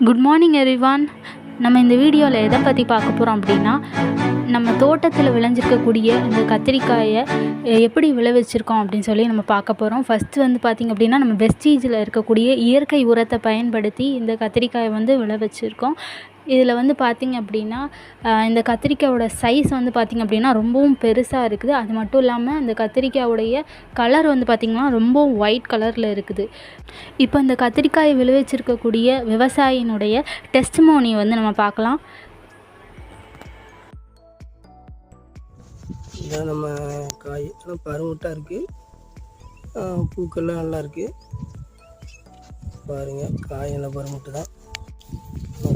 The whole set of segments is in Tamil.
Good morning everyone. நம்ம இந்த வீடியோவில் எதை பற்றி பார்க்க போகிறோம் அப்படின்னா, நம்ம தோட்டத்தில் விளைஞ்சிருக்கக்கூடிய இந்த கத்திரிக்காயை எப்படி விளைவிச்சிருக்கோம் அப்படின்னு சொல்லி நம்ம பார்க்க போகிறோம். ஃபஸ்ட்டு வந்து பார்த்திங்க அப்படின்னா, நம்ம வெஸ்டீஜில் இருக்கக்கூடிய இயற்கை உரத்தை பயன்படுத்தி இந்த கத்திரிக்காயை வந்து விளைவிச்சிருக்கோம். இதில் வந்து பார்த்திங்க அப்படின்னா, இந்த கத்திரிக்காயோட சைஸ் வந்து பார்த்திங்க அப்படின்னா ரொம்பவும் பெருசாக இருக்குது. அது மட்டும் இல்லாமல் இந்த கத்திரிக்காயோடைய கலர் வந்து பார்த்திங்கன்னா ரொம்பவும் ஒயிட் கலரில் இருக்குது. இப்போ இந்த கத்திரிக்காயை விளைவிச்சிருக்கக்கூடிய விவசாயினுடைய டெஸ்டிமோனி வந்து நம்ம பார்க்கலாம். இதான் நம்ம காய் எல்லாம் பருமுட்டாக இருக்குது, பூக்கள்லாம் நல்லா இருக்குது. பாருங்கள், காய் எல்லாம் பருமுட்டு தான்.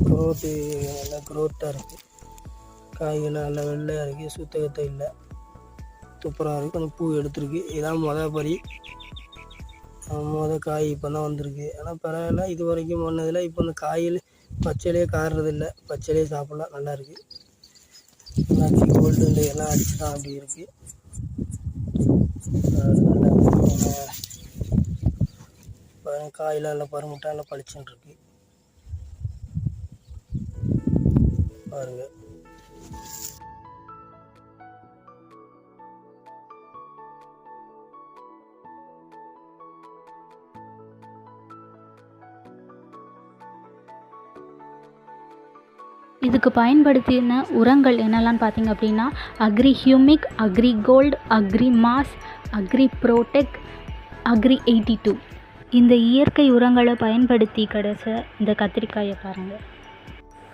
க்ரோத்து நல்லா க்ரோத்தாக இருக்குது. காய்கள்லாம் நல்லா வெள்ளையாக இருக்குது, சுத்தகத்தை இல்லை, சூப்பராக இருக்குது. கொஞ்சம் பூ எடுத்துருக்கு. இதான் மொதல் காய் இப்போ தான் வந்திருக்கு. ஆனால் பரவாயில்ல, இது வரைக்கும் பண்ணதில்லை. இப்போ இந்த காயில் பச்சையிலே காடுறதில்லை, பச்சையிலே சாப்பிட்லாம், நல்லா இருக்குது. நல்லா கோல்டு எல்லாம் அடிச்சு தான் அப்படி இருக்குது. காயெல்லாம் நல்லா பருமுட்டா நல்லா பளிச்சுன்னு இருக்குது. பாருங்க, இதுக்கு பயன்படுத்தின உரங்கள் என்னெல்லாம் பார்த்திங்க அப்படின்னா, agri humic, agri gold, agri mass, agri protech, agri 82. இந்த இயற்கை உரங்களை பயன்படுத்தி கிடைச்ச இந்த கத்திரிக்காயை பாருங்கள்.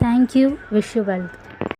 தேங்க்யூ. Wish you wealth.